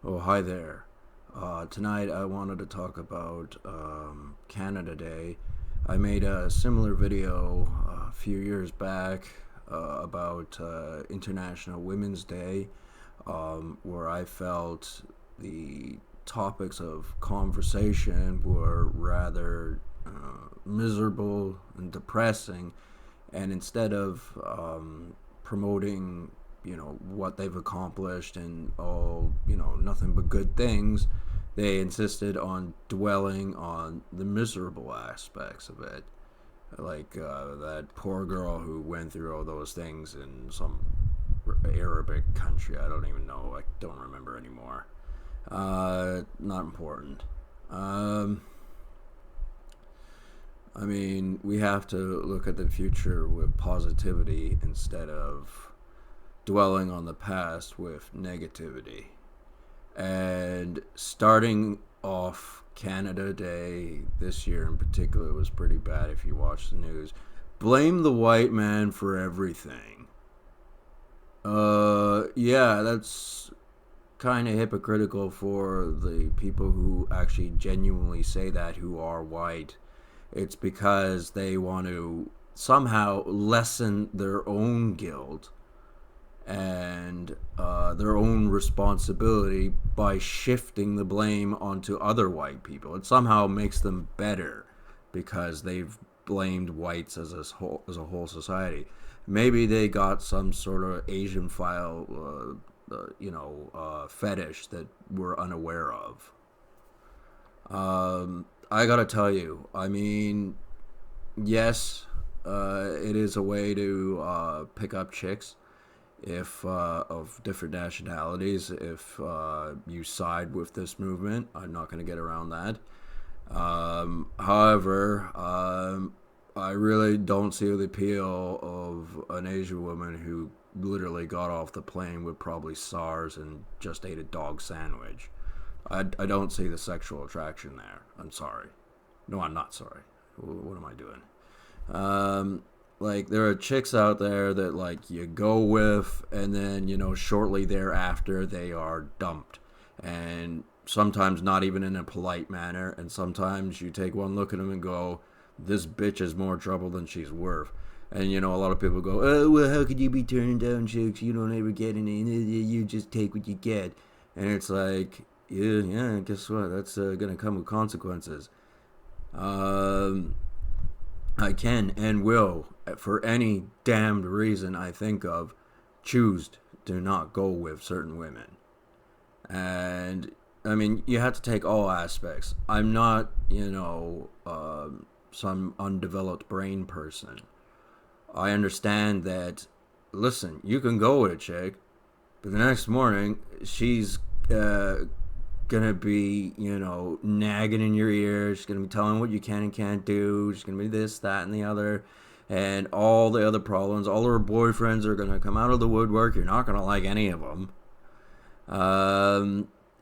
Oh, hi there. Tonight I wanted to talk about Canada Day. I made a similar video a few years back about International Women's Day, where I felt the topics of conversation were rather miserable and depressing, and instead of promoting what they've accomplished and all nothing but good things, they insisted on dwelling on the miserable aspects of it, like that poor girl who went through all those things in some Arabic country. I don't even know. I don't remember anymore. Not important. um I mean, we have to look at the future with positivity instead of dwelling on the past with negativity. And starting off Canada Day this year in particular was pretty bad if you watch the news. Blame the white man for everything. Yeah, that's kind of hypocritical for the people who actually genuinely say that, who are white. It's because they want to somehow lessen their own guilt and their own responsibility by shifting the blame onto other white people. It somehow makes them better because they've blamed whites as a whole society. Maybe they got some sort of Asian file, fetish that we're unaware of. I gotta tell you, I mean, yes, it is a way to pick up chicks if of different nationalities. If you side with this movement, I'm not going to get around that. However, I really don't see the appeal of an Asian woman who literally got off the plane with probably SARS and just ate a dog sandwich. I don't see the sexual attraction there. I'm sorry. No, I'm not sorry. What am I doing? Like, there are chicks out there that like you go with, and then shortly thereafter they are dumped, and sometimes not even in a polite manner, and sometimes you take one look at them and go, this bitch is more trouble than she's worth. And a lot of people go, oh well, how could you be turning down chicks? You don't ever get any. You just take what you get. And it's like, yeah, guess what? That's gonna come with consequences. um I can and will, for any damned reason I think of, choose to not go with certain women. And I mean, you have to take all aspects. I'm not, some undeveloped brain person. I understand that, listen, you can go with a chick, but the next morning, she's gonna be, nagging in your ear. She's gonna be telling what you can and can't do. She's gonna be this, that, and the other, and all the other problems. All her boyfriends are gonna come out of the woodwork. You're not gonna like any of them.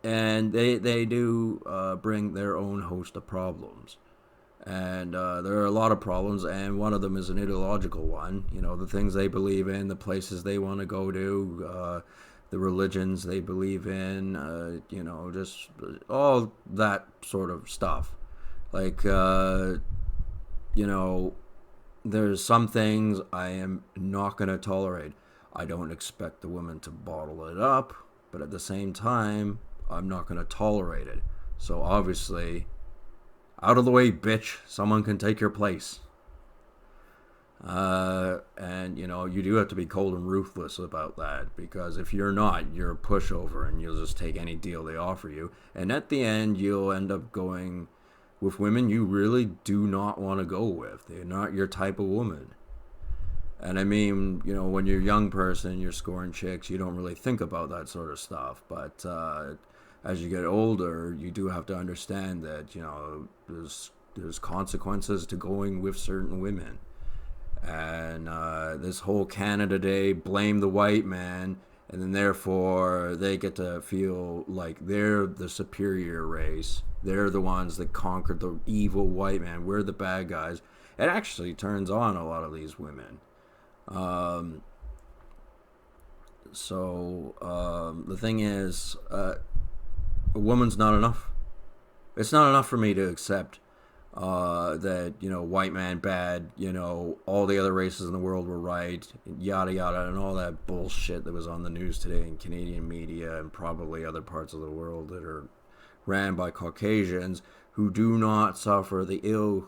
And they do bring their own host of problems. And there are a lot of problems, and one of them is an ideological one. The things they believe in, the places they want to go to, the religions they believe in, just all that sort of stuff. Like, you know, there's some things I am not going to tolerate. I don't expect the woman to bottle it up, but at the same time, I'm not going to tolerate it. So obviously, out of the way, bitch. Someone can take your place. And you do have to be cold and ruthless about that, because if you're not, you're a pushover and you'll just take any deal they offer you. And at the end, you'll end up going with women you really do not want to go with. They're not your type of woman. And I mean, when you're a young person, you're scoring chicks, you don't really think about that sort of stuff. But as you get older, you do have to understand that, there's consequences to going with certain women. And this whole Canada Day, blame the white man, and then therefore they get to feel like they're the superior race. They're the ones that conquered the evil white man. We're the bad guys. It actually turns on a lot of these women. Um, so the thing is, A woman's not enough. It's not enough for me to accept that, white man bad, all the other races in the world were right, yada yada, and all that bullshit that was on the news today in Canadian media and probably other parts of the world that are ran by Caucasians who do not suffer the ill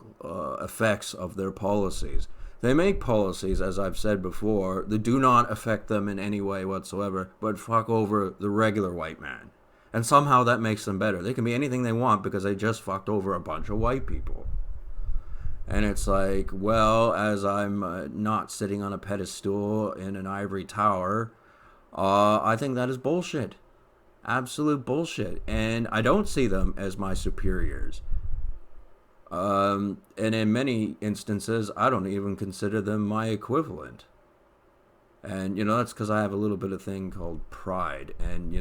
effects of their policies. They make policies, as I've said before, that do not affect them in any way whatsoever, but fuck over the regular white man. And somehow that makes them better. They can be anything they want because they just fucked over a bunch of white people. And it's like, well, as I'm not sitting on a pedestal in an ivory tower, I think that is bullshit. Absolute bullshit. And I don't see them as my superiors. And in many instances, I don't even consider them my equivalent. And, that's because I have a little bit of thing called pride. And,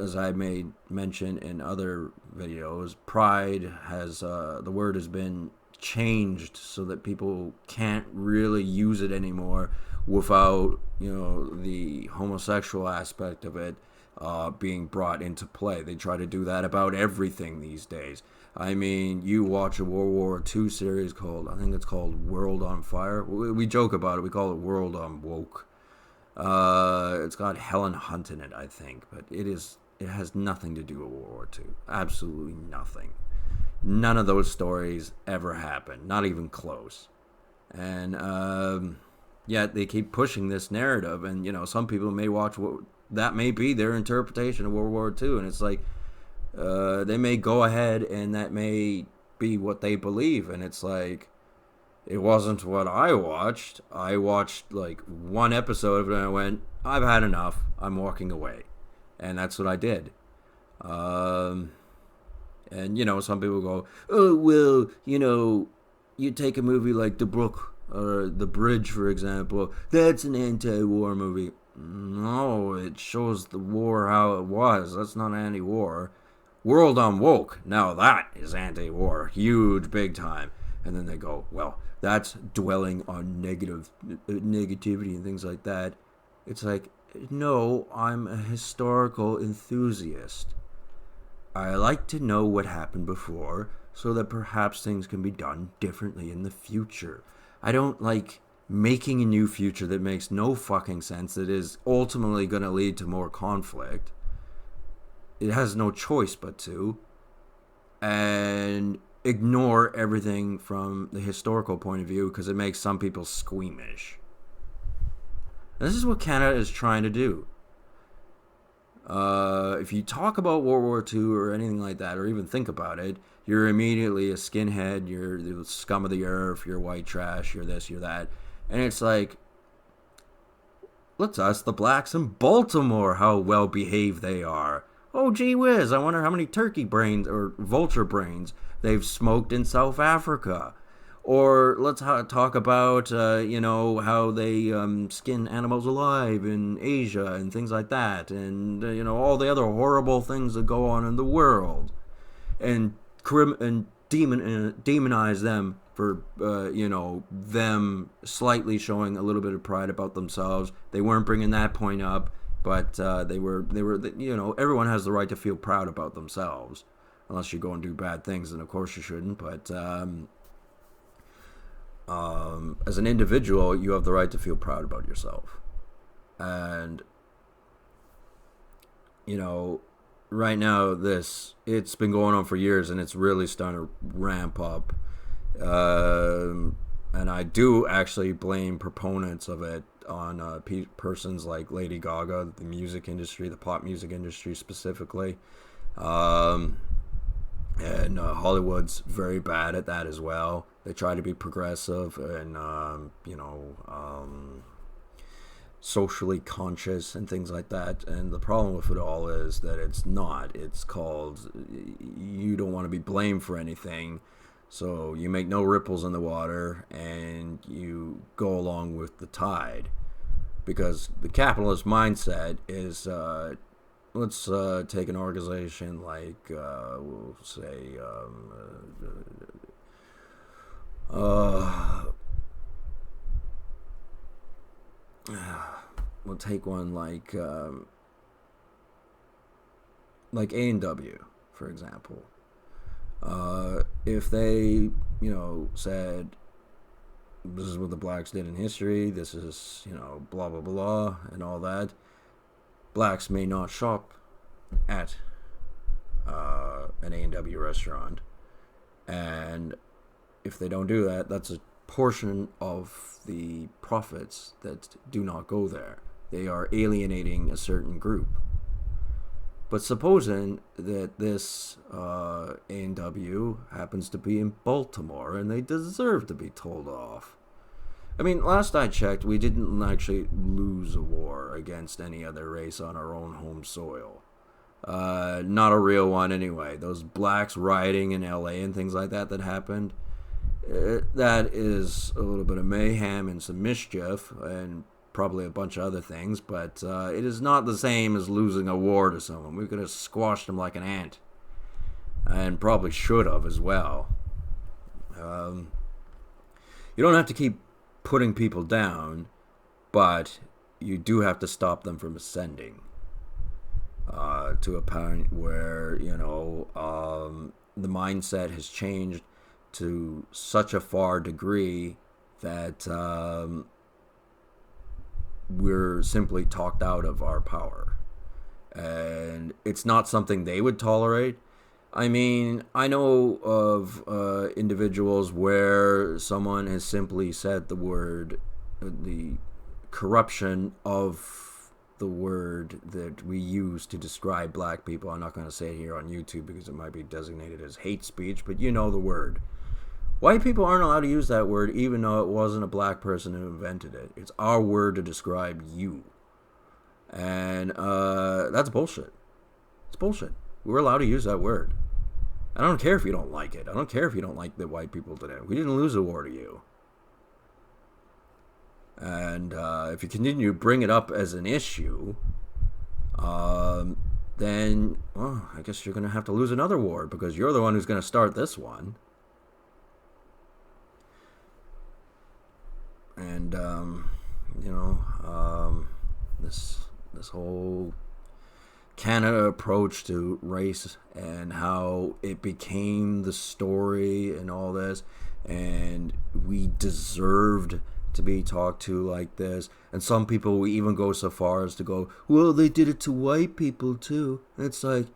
as I made mention in other videos, pride has, the word has been changed so that people can't really use it anymore without, the homosexual aspect of it being brought into play. They try to do that about everything these days. I mean, you watch a World War II series I think it's called World on Fire. We joke about it. We call it World on Woke. It's got Helen Hunt in it, I think, but it has nothing to do with World War II. Absolutely nothing. None of those stories ever happened. Not even close. And yet they keep pushing this narrative, and some people may watch that may be their interpretation of World War II, and it's like they may go ahead and that may be what they believe, and it's like, it wasn't what I watched. I watched like one episode of it and I went, I've had enough, I'm walking away. And that's what I did. And some people go, oh, well, you take a movie like The Brook or The Bridge, for example, that's an anti-war movie. No, it shows the war how it was. That's not anti-war. World on Woke, now that is anti-war, huge, big time. And then they go, well, that's dwelling on negativity and things like that. It's like, no, I'm a historical enthusiast. I like to know what happened before so that perhaps things can be done differently in the future. I don't like making a new future that makes no fucking sense, that is ultimately going to lead to more conflict. It has no choice but to. And ignore everything from the historical point of view because it makes some people squeamish. This is what Canada is trying to do. If you talk about World War II or anything like that, or even think about it, you're immediately a skinhead, you're the scum of the earth, you're white trash, you're this, you're that. And it's like, let's ask the blacks in Baltimore how well behaved they are. Oh, gee whiz, I wonder how many turkey brains or vulture brains they've smoked in South Africa. Or let's talk about, how they skin animals alive in Asia and things like that. And, all the other horrible things that go on in the world. And demonize them for, them slightly showing a little bit of pride about themselves. They weren't bringing that point up. But they were, everyone has the right to feel proud about themselves. Unless you go and do bad things, then of course you shouldn't. But as an individual, you have the right to feel proud about yourself. And, right now, it's been going on for years, and it's really starting to ramp up. And I do actually blame proponents of it on persons like Lady Gaga, the music industry, the pop music industry specifically. And Hollywood's very bad at that as well. They try to be progressive and, socially conscious and things like that. And the problem with it all is that it's not. It's called, you don't want to be blamed for anything. So you make no ripples in the water and you go along with the tide. Because the capitalist mindset is, let's take an organization like, we'll say, we'll take one like like A&W, for example. If they, said this is what the blacks did in history, this is, blah, blah, blah, and all that, blacks may not shop at an A&W restaurant. And if they don't do that, that's a portion of the profits that do not go there. They are alienating a certain group. But supposing that this A&W happens to be in Baltimore and they deserve to be told off. I mean, last I checked, we didn't actually lose a war against any other race on our own home soil. Not a real one anyway. Those blacks rioting in LA and things like that happened, that is a little bit of mayhem and some mischief and probably a bunch of other things, but it is not the same as losing a war to someone. We could have squashed them like an ant, and probably should have as well. You don't have to keep putting people down, but you do have to stop them from ascending to a point where, the mindset has changed to such a far degree that we're simply talked out of our power. And it's not something they would tolerate. I mean, I know of individuals where someone has simply said the corruption of the word that we use to describe black people. I'm not going to say it here on YouTube because it might be designated as hate speech, but you know the word. White people aren't allowed to use that word even though it wasn't a black person who invented it. It's our word to describe you. And that's bullshit. It's bullshit. We're allowed to use that word. I don't care if you don't like it. I don't care if you don't like the white people today. We didn't lose a war to you. And if you continue to bring it up as an issue, then, well, I guess you're going to have to lose another war because you're the one who's going to start this one. And, this whole Canada approach to race and how it became the story and all this, and we deserved to be talked to like this. And some people will even go so far as to go, well, they did it to white people too. And it's like,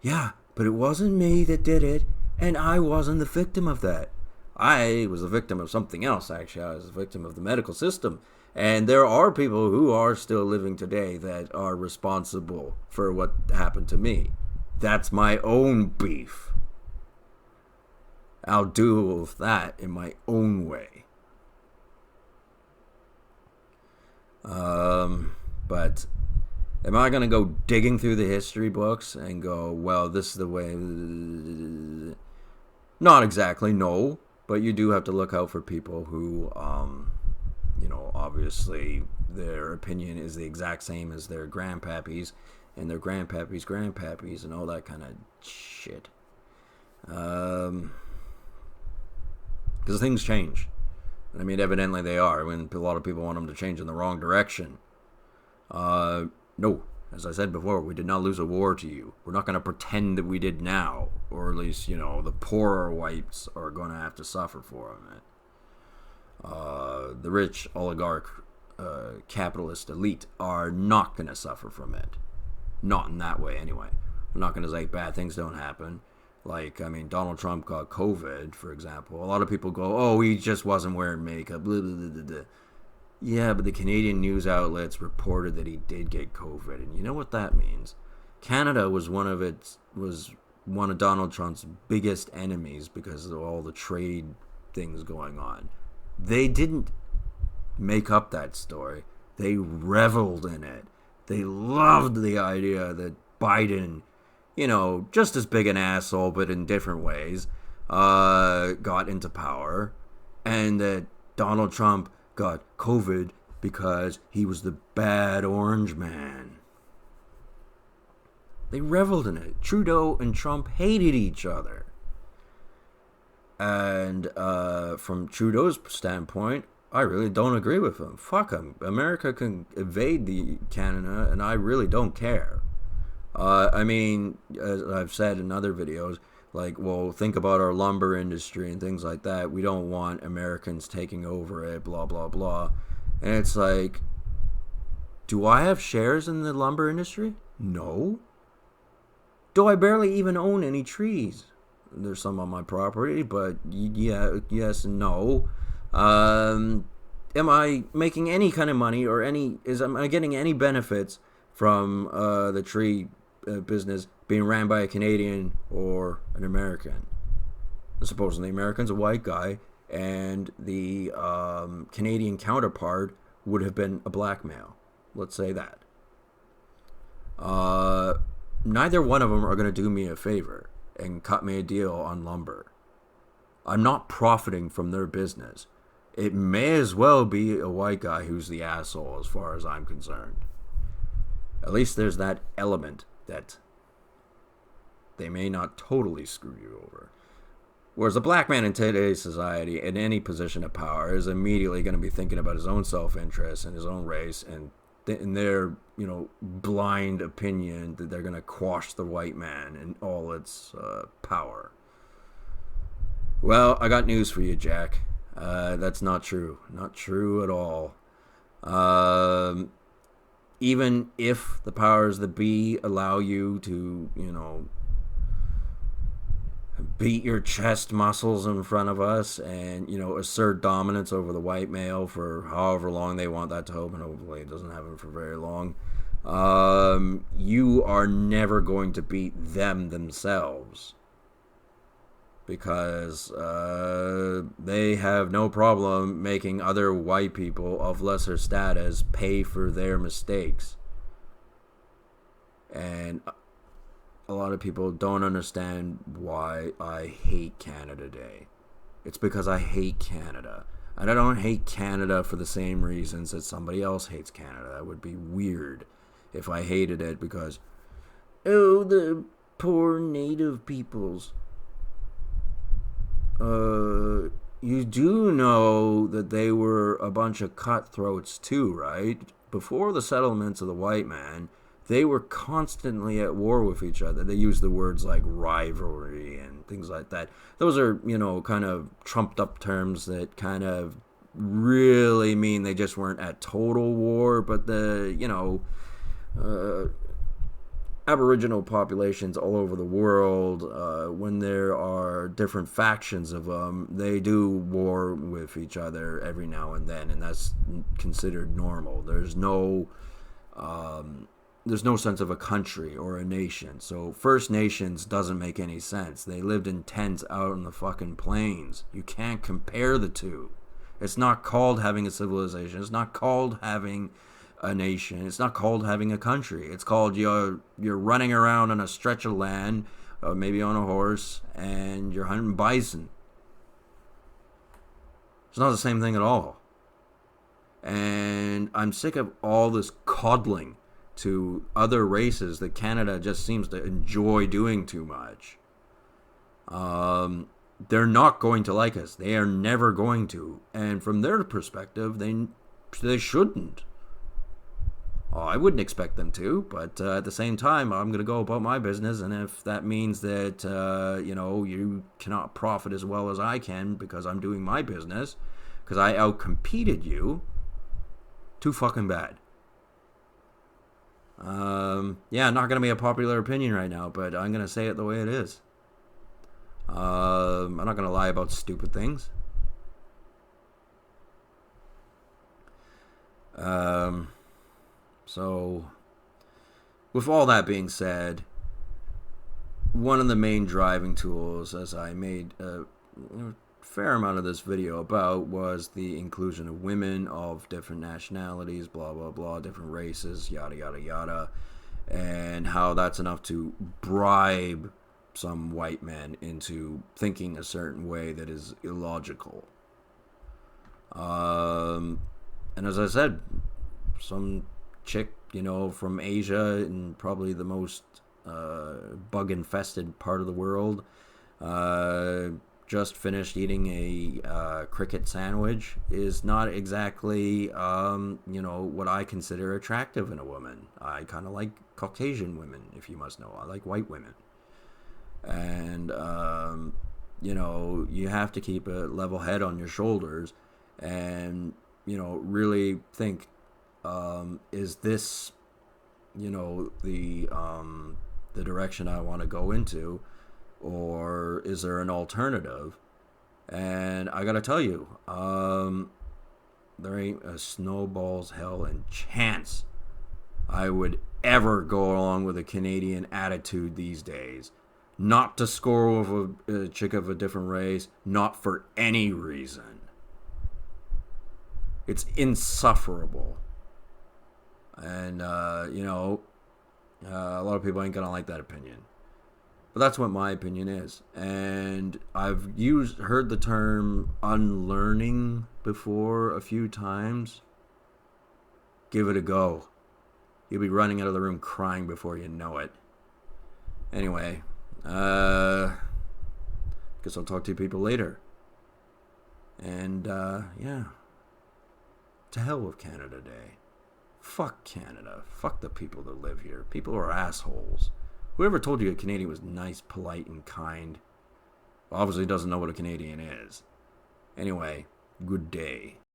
yeah, but it wasn't me that did it, and I wasn't the victim of that. I was a victim of something else, actually. I was a victim of the medical system. And there are people who are still living today that are responsible for what happened to me. That's my own beef. I'll deal with that in my own way. But am I going to go digging through the history books and go, well, this is the way? Not exactly, no. But you do have to look out for people who, obviously their opinion is the exact same as their grandpappies and their grandpappies and all that kind of shit. Because things change. I mean, evidently they are. When a lot of people want them to change in the wrong direction. No, as I said before, we did not lose a war to you. We're not going to pretend that we did now. Or at least, the poorer whites are going to have to suffer for it. The rich oligarch capitalist elite are not going to suffer from it. Not in that way, anyway. I'm not going to say bad things don't happen. Like, I mean, Donald Trump got COVID, for example. A lot of people go, oh, he just wasn't wearing makeup. Blah, blah, blah, blah, blah. Yeah, but the Canadian news outlets reported that he did get COVID. And you know what that means? Canada was one of Donald Trump's biggest enemies because of all the trade things going on. They didn't make up that story. They reveled in it. They loved the idea that Biden, just as big an asshole but in different ways, got into power, and that Donald Trump got COVID because he was the bad orange man. They reveled in it. Trudeau and Trump hated each other. And from Trudeau's standpoint, I really don't agree with him. Fuck him. America can invade Canada, and I really don't care. I mean, as I've said in other videos, like, well, think about our lumber industry and things like that. We don't want Americans taking over it, blah, blah, blah. And it's like, do I have shares in the lumber industry? No. Do I barely even own any trees? There's some on my property, but yeah, yes and no. Um, am I making any kind of money or am I getting any benefits from the tree business being ran by a Canadian or an American? Supposing the American's a white guy and the Canadian counterpart would have been a black male. Let's say that. Uh, Neither one of them are going to do me a favor and cut me a deal on lumber. I'm not profiting from their business. It may as well be a white guy who's the asshole as far as I'm concerned. At least there's that element that they may not totally screw you over. Whereas a black man in today's society, in any position of power, is immediately going to be thinking about his own self-interest and his own race, and in their, blind opinion that they're going to quash the white man and all its power. Well, I got news for you, Jack. That's not true. Not true at all. Even if the powers that be allow you to, beat your chest muscles in front of us and, assert dominance over the white male for however long they want that to hold, and hopefully it doesn't happen for very long, you are never going to beat them themselves. Because they have no problem making other white people of lesser status pay for their mistakes. And a lot of people don't understand why I hate Canada Day. It's because I hate Canada. And I don't hate Canada for the same reasons that somebody else hates Canada. That would be weird if I hated it because, oh, the poor native peoples. You do know that they were a bunch of cutthroats too, right? Before the settlements of the white man, they were constantly at war with each other. They used the words like rivalry and things like that. Those are, kind of trumped up terms that kind of really mean they just weren't at total war, but Aboriginal populations all over the world, when there are different factions of them, they do war with each other every now and then, and that's considered normal. There's no sense of a country or a nation. So First Nations doesn't make any sense. They lived in tents out on the fucking plains. You can't compare the two. It's not called having a civilization. It's not called having a nation. It's not called having a country. It's called you're running around on a stretch of land, maybe on a horse, and you're hunting bison. It's not the same thing at all. And I'm sick of all this coddling to other races that Canada just seems to enjoy doing too much. They're not going to like us. They are never going to. And from their perspective, they shouldn't. Oh, I wouldn't expect them to, but at the same time, I'm going to go about my business, and if that means that, you cannot profit as well as I can because I'm doing my business, because I outcompeted you, too fucking bad. Not going to be a popular opinion right now, but I'm going to say it the way it is. I'm not going to lie about stupid things. So, with all that being said, one of the main driving tools, as I made a fair amount of this video about, was the inclusion of women of different nationalities, blah, blah, blah, different races, yada, yada, yada, and how that's enough to bribe some white men into thinking a certain way that is illogical. And as I said, some chick, from Asia, and probably the most bug-infested part of the world, just finished eating a cricket sandwich is not exactly, what I consider attractive in a woman. I kind of like Caucasian women, if you must know. I like white women. And, you have to keep a level head on your shoulders and, really think, is this, the direction I want to go into, or is there an alternative? And I gotta tell you, there ain't a snowball's hell and chance I would ever go along with a Canadian attitude these days. Not to score over a chick of a different race, not for any reason. It's insufferable. And, a lot of people ain't gonna like that opinion. But that's what my opinion is. And I've heard the term unlearning before a few times. Give it a go. You'll be running out of the room crying before you know it. Anyway, guess I'll talk to you people later. And, yeah. To hell with Canada Day. Fuck Canada. Fuck the people that live here. People are assholes. Whoever told you a Canadian was nice, polite, and kind obviously doesn't know what a Canadian is. Anyway, good day.